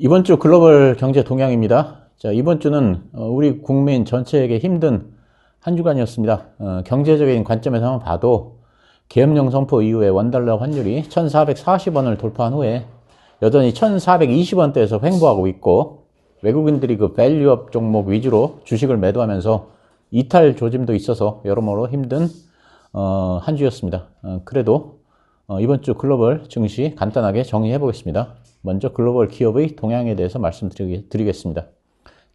이번 주 글로벌 경제 동향입니다. 자, 이번 주는 우리 국민 전체에게 힘든 한 주간이었습니다. 경제적인 관점에서 한번 봐도 계엄령 선포 이후에 원달러 환율이 1,440원을 돌파한 후에 여전히 1,420원대에서 횡보하고 있고, 외국인들이 그 밸류업 종목 위주로 주식을 매도하면서 이탈 조짐도 있어서 여러모로 힘든 한 주였습니다. 그래도 이번 주 글로벌 증시 간단하게 정리해 보겠습니다. 먼저 글로벌 기업의 동향에 대해서 말씀드리겠습니다.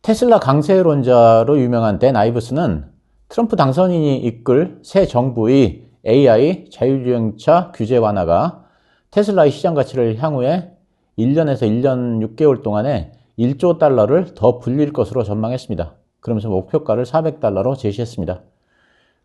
테슬라 강세론자로 유명한 댄 아이브스는 트럼프 당선인이 이끌 새 정부의 AI 자율주행차 규제 완화가 테슬라의 시장 가치를 향후에 1년에서 1년 6개월 동안에 1조 달러를 더 불릴 것으로 전망했습니다. 그러면서 목표가를 400달러로 제시했습니다.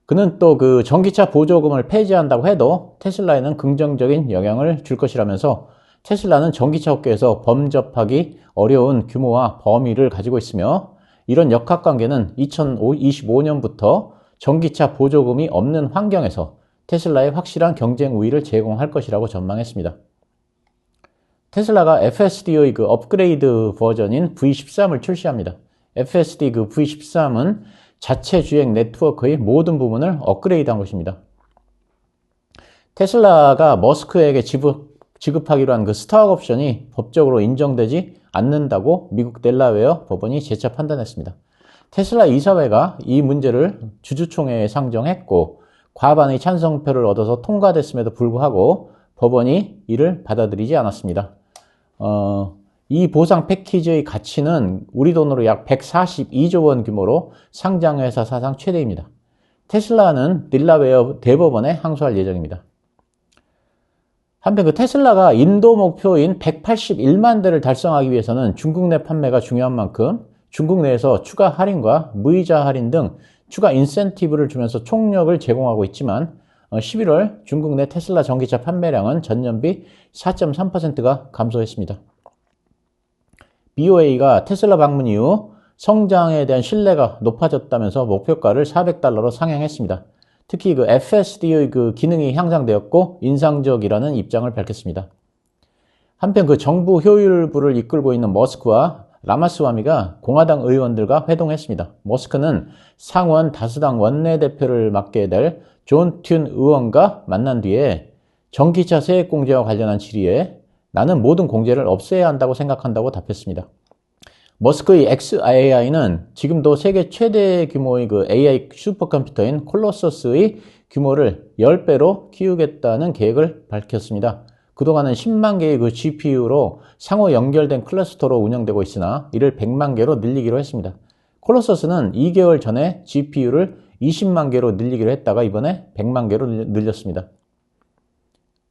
그는 또 그 전기차 보조금을 폐지한다고 해도 테슬라에는 긍정적인 영향을 줄 것이라면서 테슬라는 전기차 업계에서 범접하기 어려운 규모와 범위를 가지고 있으며, 이런 역학관계는 2025년부터 전기차 보조금이 없는 환경에서 테슬라에 확실한 경쟁 우위를 제공할 것이라고 전망했습니다. 테슬라가 FSD의 그 업그레이드 버전인 V13을 출시합니다. FSD 그 V13은 자체 주행 네트워크의 모든 부분을 업그레이드한 것입니다. 테슬라가 머스크에게 지급하기로 한 그 스탁 옵션이 법적으로 인정되지 않는다고 미국 델라웨어 법원이 재차 판단했습니다. 테슬라 이사회가 이 문제를 주주총회에 상정했고, 과반의 찬성표를 얻어서 통과됐음에도 불구하고 법원이 이를 받아들이지 않았습니다. 이 보상 패키지의 가치는 우리 돈으로 약 142조 원 규모로 상장회사 사상 최대입니다. 테슬라는 딜라웨어 대법원에 항소할 예정입니다. 한편 그 테슬라가 인도 목표인 181만 대를 달성하기 위해서는 중국 내 판매가 중요한 만큼 중국 내에서 추가 할인과 무이자 할인 등 추가 인센티브를 주면서 총력을 제공하고 있지만, 11월 중국 내 테슬라 전기차 판매량은 전년비 4.3%가 감소했습니다. BOA가 테슬라 방문 이후 성장에 대한 신뢰가 높아졌다면서 목표가를 400달러로 상향했습니다. 특히 그 FSD의 그 기능이 향상되었고 인상적이라는 입장을 밝혔습니다. 한편 그 정부 효율부를 이끌고 있는 머스크와 라마스와미가 공화당 의원들과 회동했습니다. 머스크는 상원 다수당 원내대표를 맡게 될 존 튠 의원과 만난 뒤에 전기차 세액 공제와 관련한 질의에 나는 모든 공제를 없애야 한다고 생각한다고 답했습니다. 머스크의 xAI는 지금도 세계 최대 규모의 그 AI 슈퍼컴퓨터인 콜로서스의 규모를 10배로 키우겠다는 계획을 밝혔습니다. 그동안은 10만 개의 그 GPU로 상호 연결된 클러스터로 운영되고 있으나 이를 100만 개로 늘리기로 했습니다. 콜로서스는 2개월 전에 GPU를 20만 개로 늘리기로 했다가 이번에 100만 개로 늘렸습니다.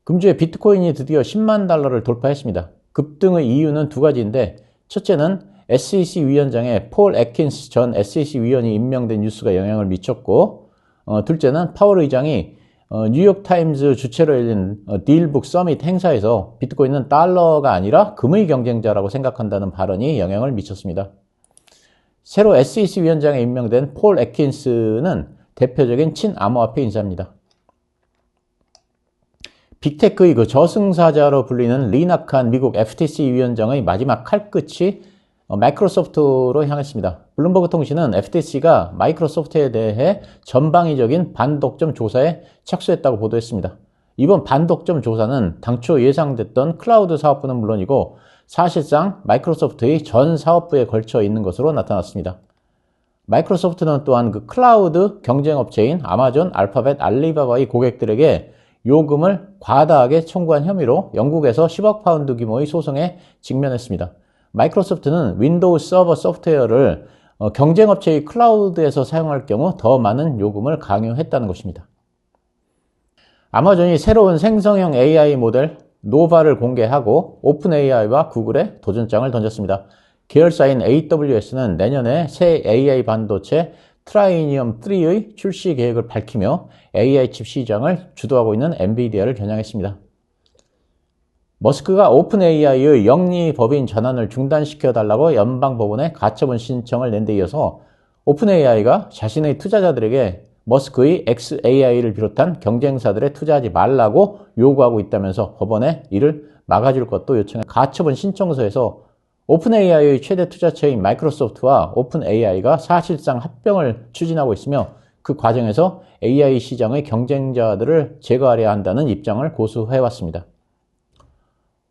금주에 비트코인이 드디어 10만 달러를 돌파했습니다. 급등의 이유는 두 가지인데, 첫째는 SEC 위원장에 폴 애킨스 전 SEC 위원이 임명된 뉴스가 영향을 미쳤고, 둘째는 파월 의장이 뉴욕타임즈 주최로 열린 딜북 서밋 행사에서 비트코인은 달러가 아니라 금의 경쟁자라고 생각한다는 발언이 영향을 미쳤습니다. 새로 SEC 위원장에 임명된 폴 애킨스는 대표적인 친암호화폐 인사입니다. 빅테크의 그 저승사자로 불리는 리나칸 미국 FTC 위원장의 마지막 칼끝이 마이크로소프트로 향했습니다. 블룸버그 통신은 FTC가 마이크로소프트에 대해 전방위적인 반독점 조사에 착수했다고 보도했습니다. 이번 반독점 조사는 당초 예상됐던 클라우드 사업부는 물론이고 사실상 마이크로소프트의 전 사업부에 걸쳐 있는 것으로 나타났습니다. 마이크로소프트는 또한 그 클라우드 경쟁업체인 아마존, 알파벳, 알리바바의 고객들에게 요금을 과다하게 청구한 혐의로 영국에서 10억 파운드 규모의 소송에 직면했습니다. 마이크로소프트는 윈도우 서버 소프트웨어를 경쟁업체의 클라우드에서 사용할 경우 더 많은 요금을 강요했다는 것입니다. 아마존이 새로운 생성형 AI 모델 노바를 공개하고 오픈 AI와 구글에 도전장을 던졌습니다. 계열사인 AWS는 내년에 새 AI 반도체 트라이니엄 3의 출시 계획을 밝히며 AI 칩 시장을 주도하고 있는 엔비디아를 겨냥했습니다. 머스크가 오픈 AI의 영리 법인 전환을 중단시켜달라고 연방법원에 가처분 신청을 낸 데 이어서 오픈 AI가 자신의 투자자들에게 머스크의 xAI를 비롯한 경쟁사들에 투자하지 말라고 요구하고 있다면서 법원에 이를 막아줄 것도 요청해 가처분 신청서에서 오픈 AI의 최대 투자처인 마이크로소프트와 오픈 AI가 사실상 합병을 추진하고 있으며 그 과정에서 AI 시장의 경쟁자들을 제거하려 한다는 입장을 고수해왔습니다.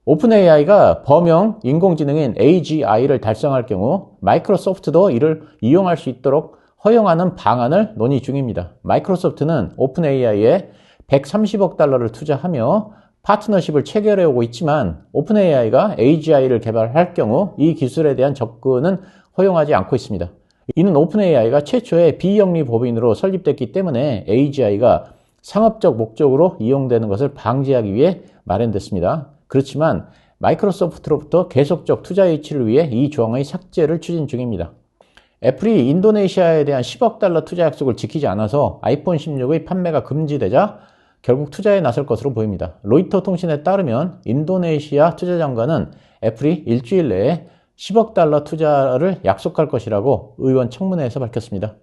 오픈 AI가 범용 인공지능인 AGI를 달성할 경우 마이크로소프트도 이를 이용할 수 있도록 허용하는 방안을 논의 중입니다. 마이크로소프트는 오픈 AI에 130억 달러를 투자하며 파트너십을 체결해 오고 있지만 오픈 AI가 AGI를 개발할 경우 이 기술에 대한 접근은 허용하지 않고 있습니다. 이는 오픈 AI가 최초의 비영리 법인으로 설립됐기 때문에 AGI가 상업적 목적으로 이용되는 것을 방지하기 위해 마련됐습니다. 그렇지만 마이크로소프트로부터 계속적 투자 유치를 위해 이 조항의 삭제를 추진 중입니다. 애플이 인도네시아에 대한 10억 달러 투자 약속을 지키지 않아서 아이폰 16의 판매가 금지되자 결국 투자에 나설 것으로 보입니다. 로이터 통신에 따르면 인도네시아 투자장관은 애플이 일주일 내에 10억 달러 투자를 약속할 것이라고 의원 청문회에서 밝혔습니다.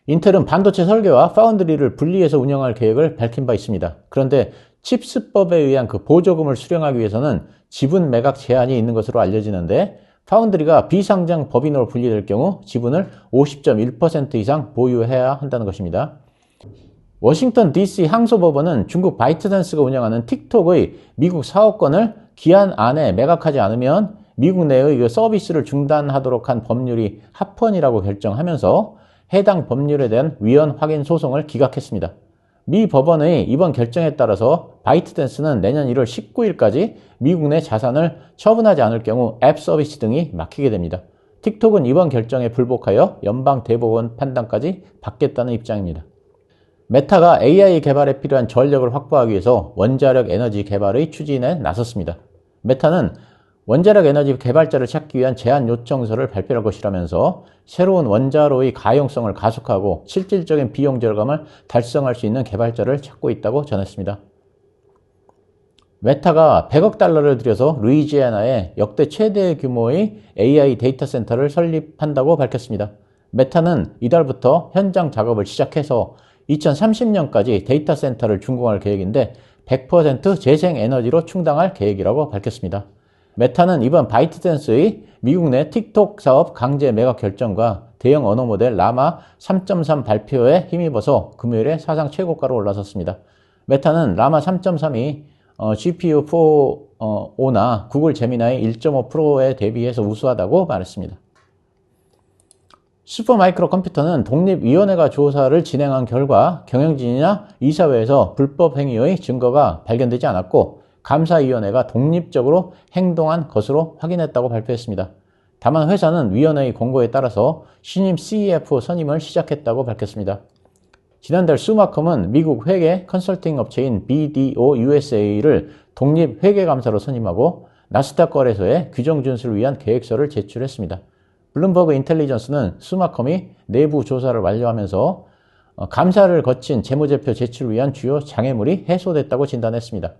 인텔은 반도체 설계와 파운드리를 분리해서 운영할 계획을 밝힌 바 있습니다. 그런데 칩스법에 의한 그 보조금을 수령하기 위해서는 지분 매각 제한이 있는 것으로 알려지는데 파운드리가 비상장 법인으로 분리될 경우 지분을 50.1% 이상 보유해야 한다는 것입니다. 워싱턴 DC 항소법원은 중국 바이트댄스가 운영하는 틱톡의 미국 사업권을 기한 안에 매각하지 않으면 미국 내의 그 서비스를 중단하도록 한 법률이 합헌이라고 결정하면서 해당 법률에 대한 위헌 확인 소송을 기각했습니다. 미 법원의 이번 결정에 따라서 바이트댄스는 내년 1월 19일까지 미국 내 자산을 처분하지 않을 경우 앱 서비스 등이 막히게 됩니다. 틱톡은 이번 결정에 불복하여 연방 대법원 판단까지 받겠다는 입장입니다. 메타가 AI 개발에 필요한 전력을 확보하기 위해서 원자력 에너지 개발의 추진에 나섰습니다. 메타는 원자력 에너지 개발자를 찾기 위한 제안 요청서를 발표할 것이라면서 새로운 원자로의 가용성을 가속하고 실질적인 비용 절감을 달성할 수 있는 개발자를 찾고 있다고 전했습니다. 메타가 100억 달러를 들여서 루이지애나에 역대 최대 규모의 AI 데이터 센터를 설립한다고 밝혔습니다. 메타는 이달부터 현장 작업을 시작해서 2030년까지 데이터 센터를 준공할 계획인데 100% 재생에너지로 충당할 계획이라고 밝혔습니다. 메타는 이번 바이트댄스의 미국 내 틱톡 사업 강제 매각 결정과 대형 언어 모델 라마 3.3 발표에 힘입어서 금요일에 사상 최고가로 올라섰습니다. 메타는 라마 3.3이 GPU-4o나 구글 제미나이 1.5%에 대비해서 우수하다고 말했습니다. 슈퍼마이크로 컴퓨터는 독립위원회가 조사를 진행한 결과 경영진이나 이사회에서 불법 행위의 증거가 발견되지 않았고 감사위원회가 독립적으로 행동한 것으로 확인했다고 발표했습니다. 다만 회사는 위원회의 권고에 따라서 신임 CFO 선임을 시작했다고 밝혔습니다. 지난달 수마컴은 미국 회계 컨설팅 업체인 BDO USA를 독립회계감사로 선임하고 나스닥 거래소에 규정 준수를 위한 계획서를 제출했습니다. 블룸버그 인텔리전스는 수마컴이 내부 조사를 완료하면서 감사를 거친 재무제표 제출을 위한 주요 장애물이 해소됐다고 진단했습니다.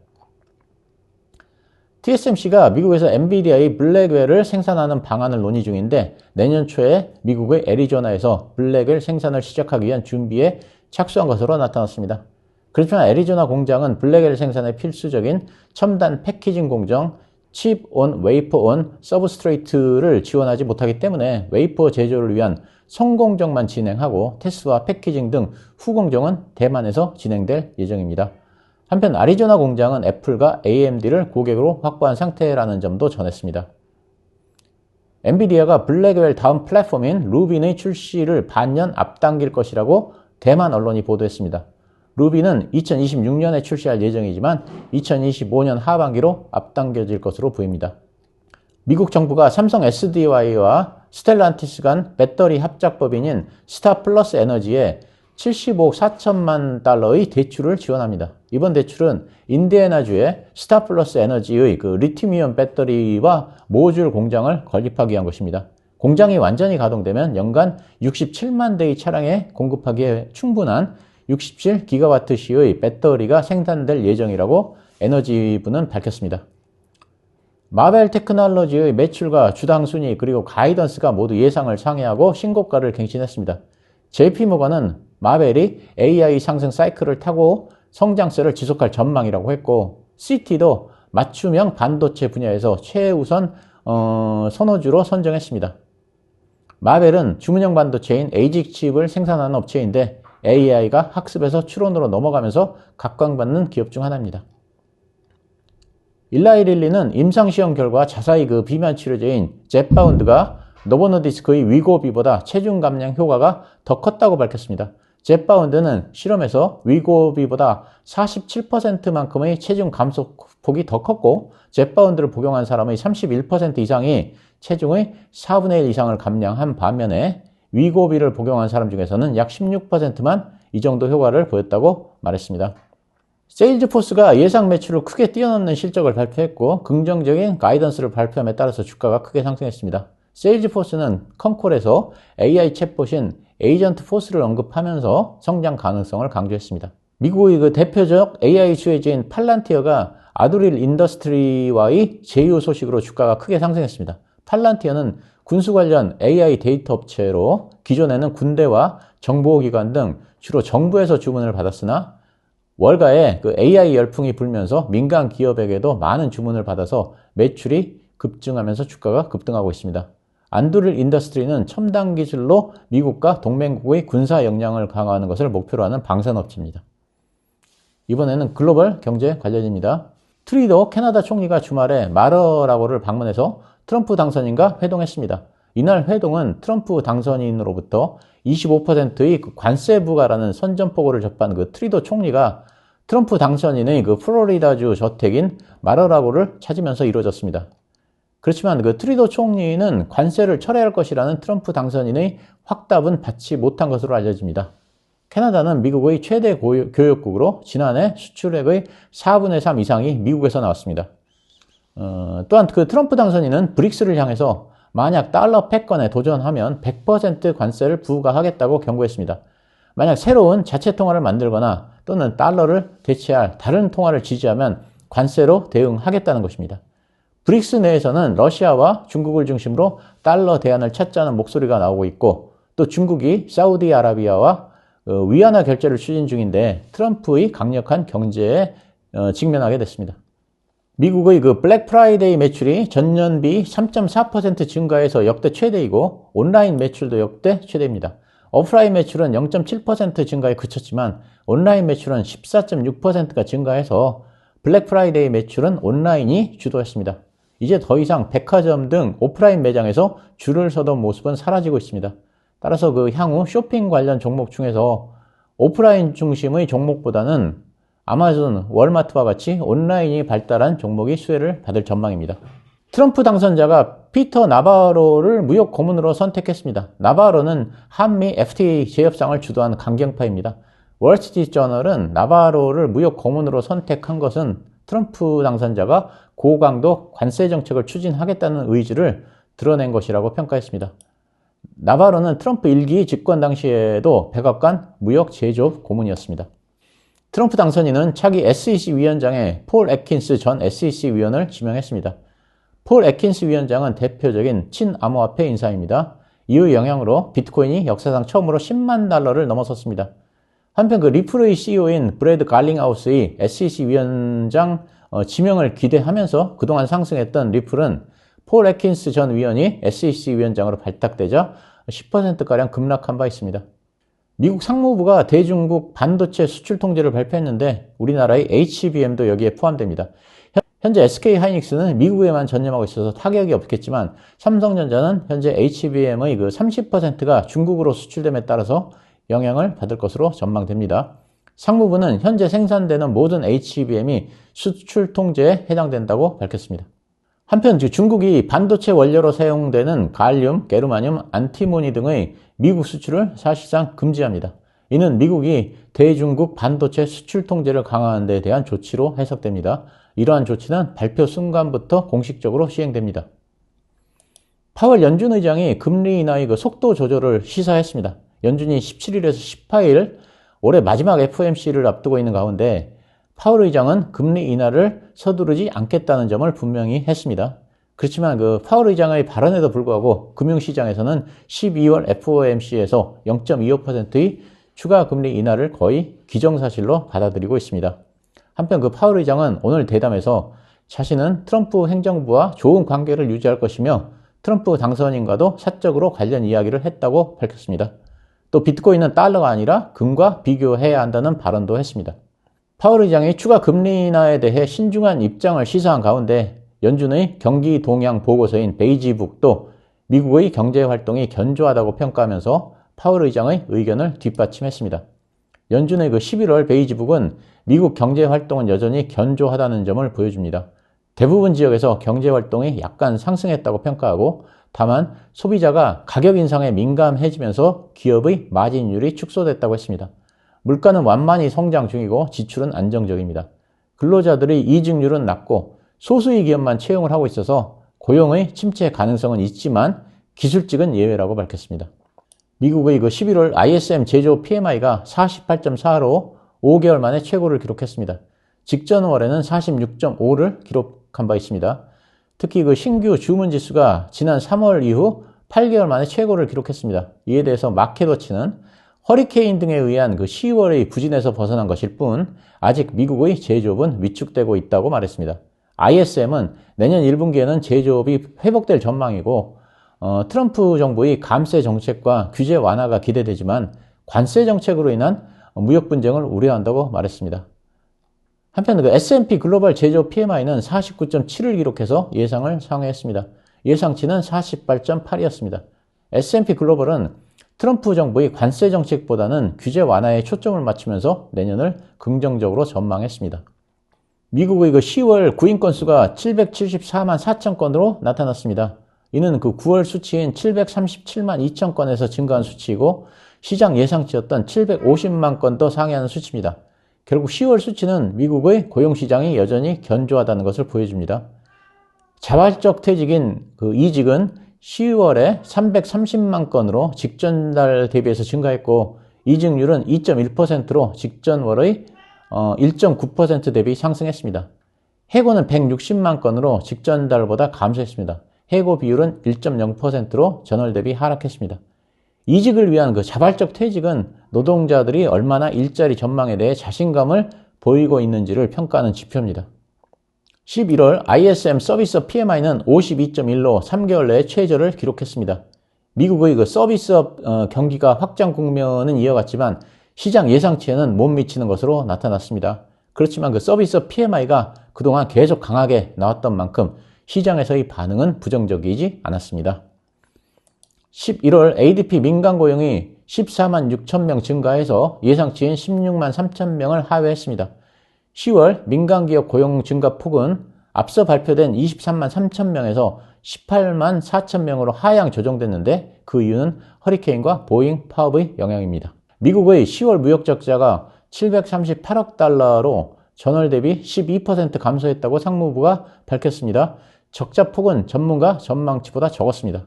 TSMC가 미국에서 엔비디아의 블랙웰을 생산하는 방안을 논의 중인데 내년 초에 미국의 애리조나에서 블랙웰 생산을 시작하기 위한 준비에 착수한 것으로 나타났습니다. 그렇지만 애리조나 공장은 블랙웰 생산에 필수적인 첨단 패키징 공정 칩 온 웨이퍼 온 서브스트레이트를 지원하지 못하기 때문에 웨이퍼 제조를 위한 성공정만 진행하고 테스트와 패키징 등 후공정은 대만에서 진행될 예정입니다. 한편 아리조나 공장은 애플과 AMD를 고객으로 확보한 상태라는 점도 전했습니다. 엔비디아가 블랙웰 다음 플랫폼인 루빈의 출시를 반년 앞당길 것이라고 대만 언론이 보도했습니다. 루비는 2026년에 출시할 예정이지만 2025년 하반기로 앞당겨질 것으로 보입니다. 미국 정부가 삼성 SDI와 스텔란티스 간 배터리 합작법인인 스타플러스 에너지에 75억 4천만 달러의 대출을 지원합니다. 이번 대출은 인디애나주의 스타플러스 에너지의 리튬이온 배터리와 모듈 공장을 건립하기 위한 것입니다. 공장이 완전히 가동되면 연간 67만 대의 차량에 공급하기에 충분한 67기가와트시의 배터리가 생산될 예정이라고 에너지부는 밝혔습니다. 마벨 테크놀로지의 매출과 주당 순위 그리고 가이던스가 모두 예상을 상회하고 신고가를 갱신했습니다. JP모건은 마벨이 AI 상승 사이클을 타고 성장세를 지속할 전망이라고 했고 CT도 맞춤형 반도체 분야에서 최우선 선호주로 선정했습니다. 마벨은 주문형 반도체인 ASIC 칩을 생산하는 업체인데 AI가 학습에서 추론으로 넘어가면서 각광받는 기업 중 하나입니다. 일라이릴리는 임상시험 결과 자사의 비만 치료제인 젯바운드가 노보노디스크의 위고비보다 체중 감량 효과가 더 컸다고 밝혔습니다. 젯바운드는 실험에서 위고비보다 47%만큼의 체중 감소폭이 더 컸고 젯바운드를 복용한 사람의 31% 이상이 체중의 4분의 1 이상을 감량한 반면에 위고비를 복용한 사람 중에서는 약 16%만 이 정도 효과를 보였다고 말했습니다. 세일즈포스가 예상 매출을 크게 뛰어넘는 실적을 발표했고 긍정적인 가이던스를 발표함에 따라서 주가가 크게 상승했습니다. 세일즈포스는 컨콜에서 AI 챗봇인 에이전트 포스를 언급하면서 성장 가능성을 강조했습니다. 미국의 대표적 AI 수혜주인 팔란티어가 아두릴 인더스트리와의 제휴 소식으로 주가가 크게 상승했습니다. 팔란티어는 군수 관련 AI 데이터 업체로 기존에는 군대와 정보기관 등 주로 정부에서 주문을 받았으나 월가에 AI 열풍이 불면서 민간 기업에게도 많은 주문을 받아서 매출이 급증하면서 주가가 급등하고 있습니다. 안두릴 인더스트리는 첨단 기술로 미국과 동맹국의 군사 역량을 강화하는 것을 목표로 하는 방산업체입니다. 이번에는 글로벌 경제 관련입니다. 트리도 캐나다 총리가 주말에 마러라고를 방문해서 트럼프 당선인과 회동했습니다. 이날 회동은 트럼프 당선인으로부터 25%의 관세 부과라는 선전포고를 접한 트리도 총리가 트럼프 당선인의 플로리다주 저택인 마러라고를 찾으면서 이루어졌습니다. 그렇지만 트리도 총리는 관세를 철회할 것이라는 트럼프 당선인의 확답은 받지 못한 것으로 알려집니다. 캐나다는 미국의 최대 교역국으로 지난해 수출액의 4분의 3 이상이 미국에서 나왔습니다. 또한 트럼프 당선인은 브릭스를 향해서 만약 달러 패권에 도전하면 100% 관세를 부과하겠다고 경고했습니다. 만약 새로운 자체 통화를 만들거나 또는 달러를 대체할 다른 통화를 지지하면 관세로 대응하겠다는 것입니다. 브릭스 내에서는 러시아와 중국을 중심으로 달러 대안을 찾자는 목소리가 나오고 있고 또 중국이 사우디아라비아와 위안화 결제를 추진 중인데 트럼프의 강력한 경제에 직면하게 됐습니다. 미국의 블랙 프라이데이 매출이 전년비 3.4% 증가해서 역대 최대이고 온라인 매출도 역대 최대입니다. 오프라인 매출은 0.7% 증가에 그쳤지만 온라인 매출은 14.6%가 증가해서 블랙 프라이데이 매출은 온라인이 주도했습니다. 이제 더 이상 백화점 등 오프라인 매장에서 줄을 서던 모습은 사라지고 있습니다. 따라서 향후 쇼핑 관련 종목 중에서 오프라인 중심의 종목보다는 아마존, 월마트와 같이 온라인이 발달한 종목이 수혜를 받을 전망입니다. 트럼프 당선자가 피터 나바로를 무역 고문으로 선택했습니다. 나바로는 한미 FTA 재협상을 주도한 강경파입니다. 월스트리트저널은 나바로를 무역 고문으로 선택한 것은 트럼프 당선자가 고강도 관세 정책을 추진하겠다는 의지를 드러낸 것이라고 평가했습니다. 나바로는 트럼프 1기 집권 당시에도 백악관 무역 제조업 고문이었습니다. 트럼프 당선인은 차기 SEC 위원장에 폴 애킨스 전 SEC 위원을 지명했습니다. 폴 애킨스 위원장은 대표적인 친암호화폐 인사입니다. 이의 영향으로 비트코인이 역사상 처음으로 10만 달러를 넘어섰습니다. 한편 리플의 CEO인 브래드 갈링하우스의 SEC 위원장 지명을 기대하면서 그동안 상승했던 리플은 폴 애킨스 전 위원이 SEC 위원장으로 발탁되자 10%가량 급락한 바 있습니다. 미국 상무부가 대중국 반도체 수출 통제를 발표했는데 우리나라의 HBM도 여기에 포함됩니다. 현재 SK하이닉스는 미국에만 전념하고 있어서 타격이 없겠지만 삼성전자는 현재 HBM의 30%가 중국으로 수출됨에 따라서 영향을 받을 것으로 전망됩니다. 상무부는 현재 생산되는 모든 HBM이 수출 통제에 해당된다고 밝혔습니다. 한편 중국이 반도체 원료로 사용되는 갈륨, 게르마늄, 안티모니 등의 미국 수출을 사실상 금지합니다. 이는 미국이 대중국 반도체 수출 통제를 강화하는 데 대한 조치로 해석됩니다. 이러한 조치는 발표 순간부터 공식적으로 시행됩니다. 파월 연준 의장이 금리 인하의 속도 조절을 시사했습니다. 연준이 17일에서 18일 올해 마지막 FOMC를 앞두고 있는 가운데 파월 의장은 금리 인하를 서두르지 않겠다는 점을 분명히 했습니다. 그렇지만 파월 의장의 발언에도 불구하고 금융시장에서는 12월 FOMC에서 0.25%의 추가 금리 인하를 거의 기정사실로 받아들이고 있습니다. 한편 파월 의장은 오늘 대담에서 자신은 트럼프 행정부와 좋은 관계를 유지할 것이며 트럼프 당선인과도 사적으로 관련 이야기를 했다고 밝혔습니다. 또 비트코인은 달러가 아니라 금과 비교해야 한다는 발언도 했습니다. 파월 의장이 추가 금리 인하에 대해 신중한 입장을 시사한 가운데 연준의 경기 동향 보고서인 베이지북도 미국의 경제 활동이 견조하다고 평가하면서 파월 의장의 의견을 뒷받침했습니다. 연준의 그 11월 베이지북은 미국 경제 활동은 여전히 견조하다는 점을 보여줍니다. 대부분 지역에서 경제 활동이 약간 상승했다고 평가하고 다만 소비자가 가격 인상에 민감해지면서 기업의 마진율이 축소됐다고 했습니다. 물가는 완만히 성장 중이고 지출은 안정적입니다. 근로자들의 이직률은 낮고 소수의 기업만 채용을 하고 있어서 고용의 침체 가능성은 있지만 기술직은 예외라고 밝혔습니다. 미국의 그 11월 ISM 제조 PMI가 48.4로 5개월 만에 최고를 기록했습니다. 직전 월에는 46.5를 기록한 바 있습니다. 특히 그 신규 주문 지수가 지난 3월 이후 8개월 만에 최고를 기록했습니다. 이에 대해서 마켓워치는 허리케인 등에 의한 그 10월의 부진에서 벗어난 것일 뿐 아직 미국의 제조업은 위축되고 있다고 말했습니다. ISM은 내년 1분기에는 제조업이 회복될 전망이고 트럼프 정부의 감세 정책과 규제 완화가 기대되지만 관세 정책으로 인한 무역 분쟁을 우려한다고 말했습니다. 한편 그 S&P 글로벌 제조 PMI는 49.7을 기록해서 예상을 상회했습니다. 예상치는 48.8이었습니다. S&P 글로벌은 트럼프 정부의 관세 정책보다는 규제 완화에 초점을 맞추면서 내년을 긍정적으로 전망했습니다. 미국의 그 10월 구인 건수가 774만 4천 건으로 나타났습니다. 이는 그 9월 수치인 737만 2천 건에서 증가한 수치이고 시장 예상치였던 750만 건 더 상회하는 수치입니다. 결국 10월 수치는 미국의 고용시장이 여전히 견조하다는 것을 보여줍니다. 자발적 퇴직인 그 이직은 10월에 330만 건으로 직전 달 대비해서 증가했고 이직률은 2.1%로 직전 월의 1.9% 대비 상승했습니다. 해고는 160만 건으로 직전 달보다 감소했습니다. 해고 비율은 1.0%로 전월 대비 하락했습니다. 이직을 위한 그 자발적 퇴직은 노동자들이 얼마나 일자리 전망에 대해 자신감을 보이고 있는지를 평가하는 지표입니다. 11월 ISM 서비스업 PMI는 52.1로 3개월 내에 최저를 기록했습니다. 미국의 그 서비스업 경기가 확장 국면은 이어갔지만 시장 예상치에는 못 미치는 것으로 나타났습니다. 그렇지만 그 서비스업 PMI가 그동안 계속 강하게 나왔던 만큼 시장에서의 반응은 부정적이지 않았습니다. 11월 ADP 민간 고용이 14만 6천 명 증가해서 예상치인 16만 3천 명을 하회했습니다. 10월 민간기업 고용 증가 폭은 앞서 발표된 23만 3천 명에서 18만 4천 명으로 하향 조정됐는데 그 이유는 허리케인과 보잉 파업의 영향입니다. 미국의 10월 무역 적자가 738억 달러로 전월 대비 12% 감소했다고 상무부가 밝혔습니다. 적자 폭은 전문가 전망치보다 적었습니다.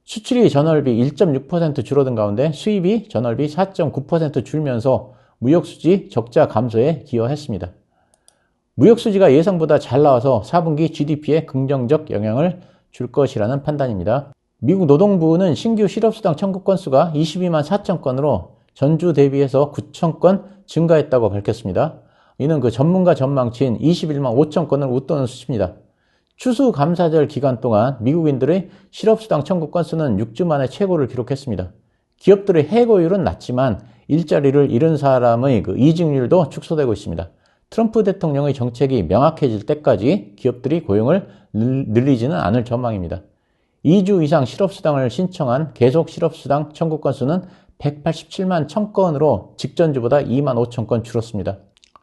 수출이 전월비 1.6% 줄어든 가운데 수입이 전월비 4.9% 줄면서 무역수지 적자 감소에 기여했습니다. 무역수지가 예상보다 잘 나와서 4분기 GDP에 긍정적 영향을 줄 것이라는 판단입니다. 미국 노동부는 신규 실업수당 청구 건수가 22만 4천 건으로 전주 대비해서 9천 건 증가했다고 밝혔습니다. 이는 그 전문가 전망치인 21만 5천 건을 웃도는 수치입니다. 추수감사절 기간 동안 미국인들의 실업수당 청구 건수는 6주 만에 최고를 기록했습니다. 기업들의 해고율은 낮지만 일자리를 잃은 사람의 그 이직률도 축소되고 있습니다. 트럼프 대통령의 정책이 명확해질 때까지 기업들이 고용을 늘리지는 않을 전망입니다. 2주 이상 실업수당을 신청한 계속 실업수당 청구 건수는 187만 1000건으로 직전주보다 2만 5천 건 줄었습니다.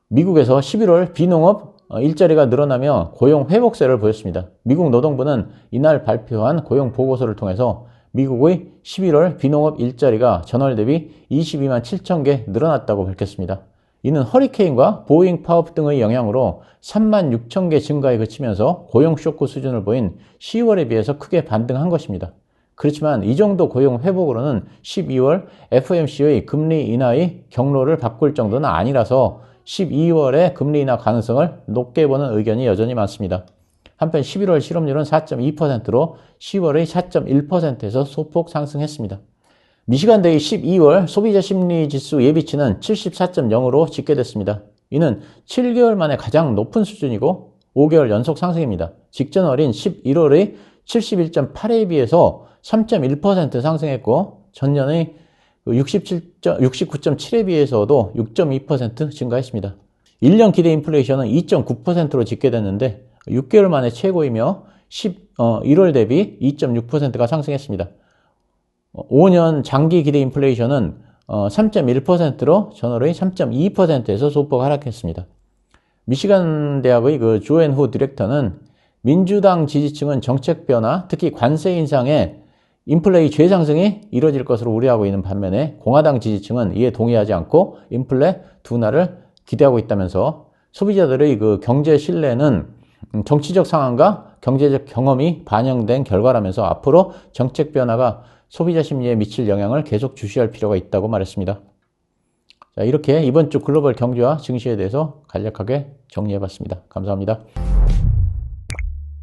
미국에서 11월 비농업 일자리가 늘어나며 고용 회복세를 보였습니다. 미국 노동부는 이날 발표한 고용 보고서를 통해서 미국의 11월 비농업 일자리가 전월 대비 22만 7천 개 늘어났다고 밝혔습니다. 이는 허리케인과 보잉 파업 등의 영향으로 3만 6천 개 증가에 그치면서 고용 쇼크 수준을 보인 10월에 비해서 크게 반등한 것입니다. 그렇지만 이 정도 고용 회복으로는 12월 FOMC의 금리 인하의 경로를 바꿀 정도는 아니라서 12월에 금리 인하 가능성을 높게 보는 의견이 여전히 많습니다. 한편 11월 실업률은 4.2%로 10월의 4.1%에서 소폭 상승했습니다. 미시간대의 12월 소비자 심리지수 예비치는 74.0으로 집계됐습니다. 이는 7개월 만에 가장 높은 수준이고 5개월 연속 상승입니다. 직전월인 11월의 71.8에 비해서 3.1% 상승했고 전년의 69.7에 비해서도 6.2% 증가했습니다. 1년 기대 인플레이션은 2.9%로 집계됐는데 6개월 만에 최고이며 1월 대비 2.6%가 상승했습니다. 5년 장기 기대 인플레이션은 3.1%로 전월의 3.2%에서 소폭 하락했습니다. 미시간 대학의 그 조앤 후 디렉터는 민주당 지지층은 정책 변화, 특히 관세 인상에 인플레이 최상승이 이뤄질 것으로 우려하고 있는 반면에 공화당 지지층은 이에 동의하지 않고 인플레 둔화를 기대하고 있다면서 소비자들의 그 경제 신뢰는 정치적 상황과 경제적 경험이 반영된 결과라면서 앞으로 정책 변화가 소비자 심리에 미칠 영향을 계속 주시할 필요가 있다고 말했습니다. 자, 이렇게 이번 주 글로벌 경제와 증시에 대해서 간략하게 정리해봤습니다. 감사합니다.